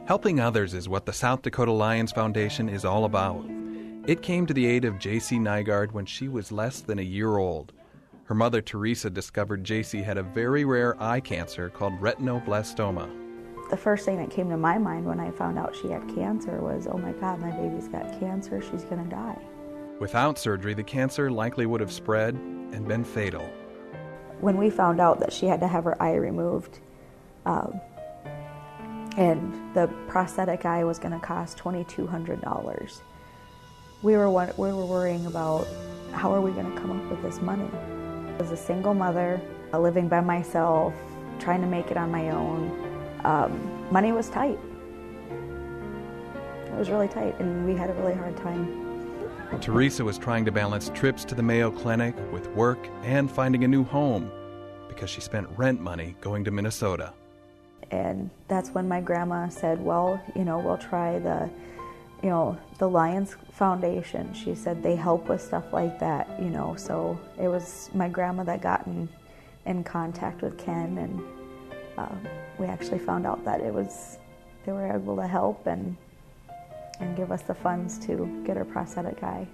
Helping others is what the South Dakota Lions Foundation is all about. It came to the aid of J.C. Nygaard when she was less than a year old. Her mother, Teresa, discovered J.C. had a very rare eye cancer called retinoblastoma. The first thing that came to my mind when I found out she had cancer was, oh my God, my baby's got cancer, she's going to die. Without surgery, the cancer likely would have spread and been fatal. When we found out that she had to have her eye removed, and the prosthetic eye was going to cost $2,200, we were worrying about how are we going to come up with this money. I was a single mother, living by myself, trying to make it on my own. Money was tight. It was really tight, and we had a really hard time. Teresa was trying to balance trips to the Mayo Clinic with work and finding a new home because she spent rent money going to Minnesota. And that's when my grandma said, well, we'll try the Lions Foundation. She said they help with stuff like that, so it was my grandma that got in contact with Ken, and we actually found out that they were able to help and give us the funds to get her prosthetic eye.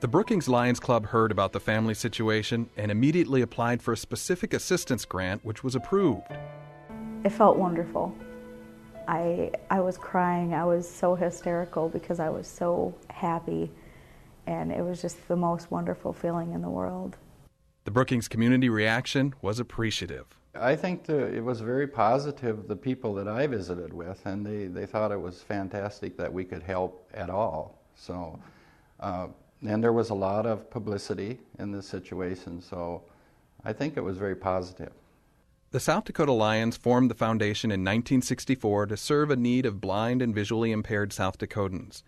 The Brookings Lions Club heard about the family situation and immediately applied for a specific assistance grant, which was approved. It felt wonderful. I was crying. I was so hysterical because I was so happy, and it was just the most wonderful feeling in the world. The Brookings community reaction was appreciative. I think it was very positive, the people that I visited with, and they thought it was fantastic that we could help at all. So, and there was a lot of publicity in this situation, so I think it was very positive. The South Dakota Lions formed the foundation in 1964 to serve a need of blind and visually impaired South Dakotans.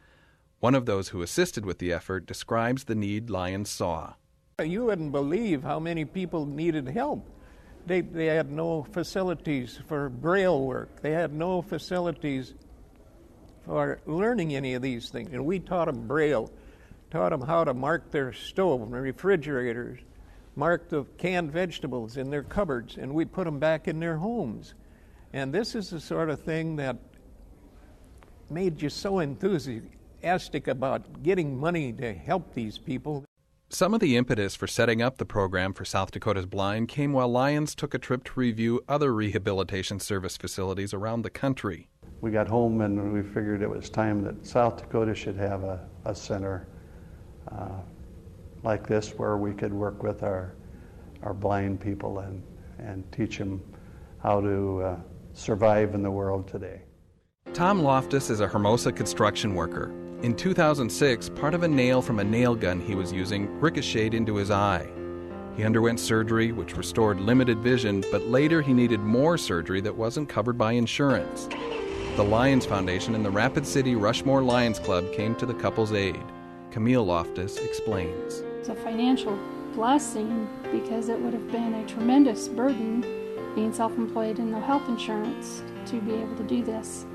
One of those who assisted with the effort describes the need Lions saw. You wouldn't believe how many people needed help. They had no facilities for braille work. They had no facilities for learning any of these things. And we taught them braille, taught them how to mark their stove and refrigerators, mark the canned vegetables in their cupboards, and we put them back in their homes. And this is the sort of thing that made you so enthusiastic about getting money to help these people. Some of the impetus for setting up the program for South Dakota's blind came while Lions took a trip to review other rehabilitation service facilities around the country. We got home and we figured it was time that South Dakota should have a center like this where we could work with our blind people and teach them how to survive in the world today. Tom Loftus is a Hermosa construction worker. In 2006, part of a nail from a nail gun he was using ricocheted into his eye. He underwent surgery, which restored limited vision, but later he needed more surgery that wasn't covered by insurance. The Lions Foundation and the Rapid City Rushmore Lions Club came to the couple's aid. Camille Loftus explains. It's a financial blessing because it would have been a tremendous burden being self-employed and no health insurance to be able to do this.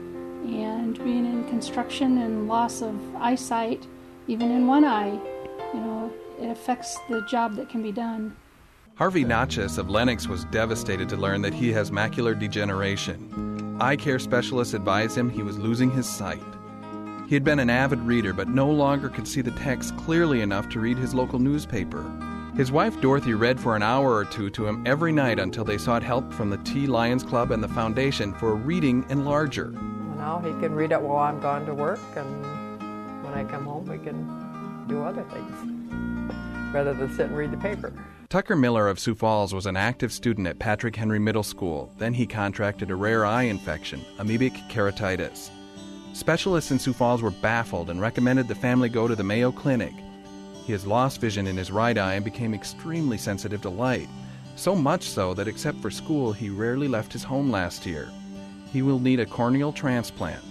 And being in construction and loss of eyesight, even in one eye, it affects the job that can be done. Harvey Natchez of Lenox was devastated to learn that he has macular degeneration. Eye care specialists advised him he was losing his sight. He had been an avid reader, but no longer could see the text clearly enough to read his local newspaper. His wife Dorothy read for an hour or two to him every night until they sought help from the T Lions Club and the Foundation for a reading enlarger. Now he can read it while I'm gone to work, and when I come home we can do other things rather than sit and read the paper. Tucker Miller of Sioux Falls was an active student at Patrick Henry Middle School. Then he contracted a rare eye infection, amoebic keratitis. Specialists in Sioux Falls were baffled and recommended the family go to the Mayo Clinic. He has lost vision in his right eye and became extremely sensitive to light, so much so that except for school he rarely left his home last year. He will need a corneal transplant.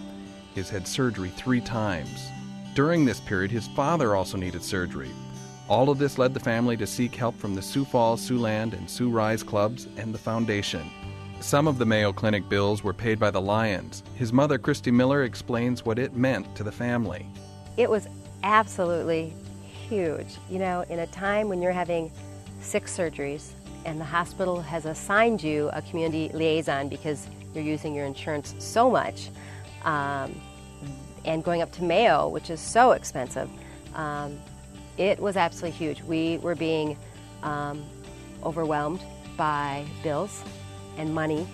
He has had surgery 3 times. During this period, his father also needed surgery. All of this led the family to seek help from the Sioux Falls, Siouxland, and Sioux Rise clubs and the Foundation. Some of the Mayo Clinic bills were paid by the Lions. His mother, Christy Miller, explains what it meant to the family. It was absolutely huge. In a time when you're having 6 surgeries and the hospital has assigned you a community liaison because you're using your insurance so much, and going up to Mayo, which is so expensive. It was absolutely huge. We were being overwhelmed by bills and money,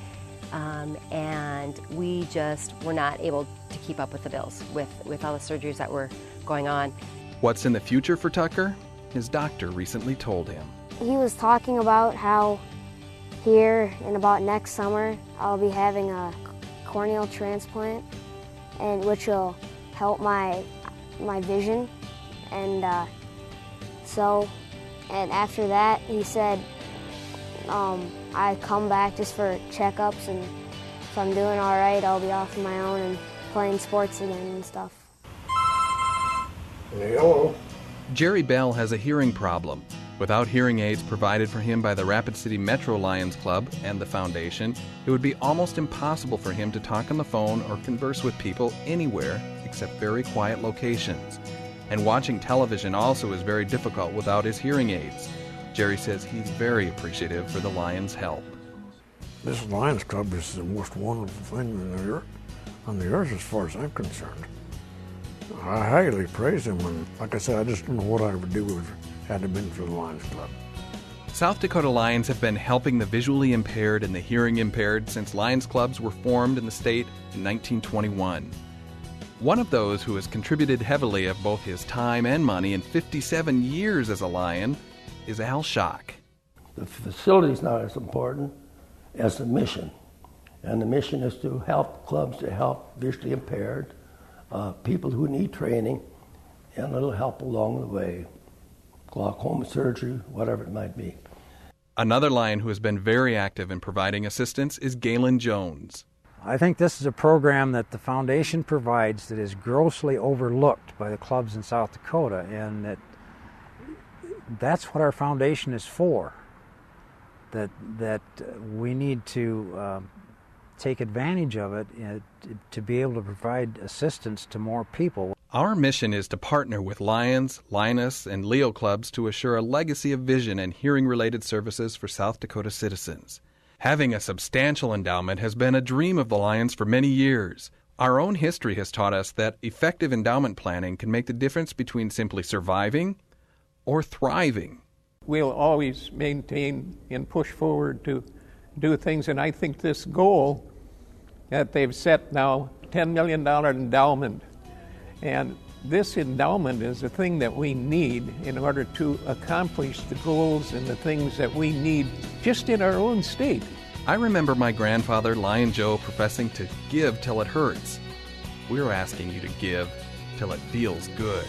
and we just were not able to keep up with the bills with all the surgeries that were going on. What's in the future for Tucker? His doctor recently told him. He was talking about how here in about next summer I'll be having a corneal transplant, and which will help my vision, and after that he said I come back just for checkups, and if I'm doing all right I'll be off on my own and playing sports again and stuff. Hello. Jerry Bell has a hearing problem. Without hearing aids provided for him by the Rapid City Metro Lions Club and the Foundation, it would be almost impossible for him to talk on the phone or converse with people anywhere except very quiet locations. And watching television also is very difficult without his hearing aids. Jerry says he's very appreciative for the Lions' help. This Lions Club is the most wonderful thing on the earth as far as I'm concerned. I highly praise them, and like I said, I just don't know what I would do if it hadn't been for the Lions Club. South Dakota Lions have been helping the visually impaired and the hearing impaired since Lions Clubs were formed in the state in 1921. One of those who has contributed heavily of both his time and money in 57 years as a Lion is Al Schock. The facility is not as important as the mission, and the mission is to help clubs to help visually impaired people who need training and a little help along the way, glaucoma surgery, whatever it might be. Another Lion who has been very active in providing assistance is Galen Jones. I think this is a program that the Foundation provides that is grossly overlooked by the clubs in South Dakota, and that's what our foundation is for, that we need to take advantage of it to be able to provide assistance to more people. Our mission is to partner with Lions, Lioness, and Leo clubs to assure a legacy of vision and hearing-related services for South Dakota citizens. Having a substantial endowment has been a dream of the Lions for many years. Our own history has taught us that effective endowment planning can make the difference between simply surviving or thriving. We'll always maintain and push forward to do things, and I think this goal that they've set now, $10 million endowment, and this endowment is the thing that we need in order to accomplish the goals and the things that we need just in our own state. I remember my grandfather, Lion Joe, professing to give till it hurts. We're asking you to give till it feels good.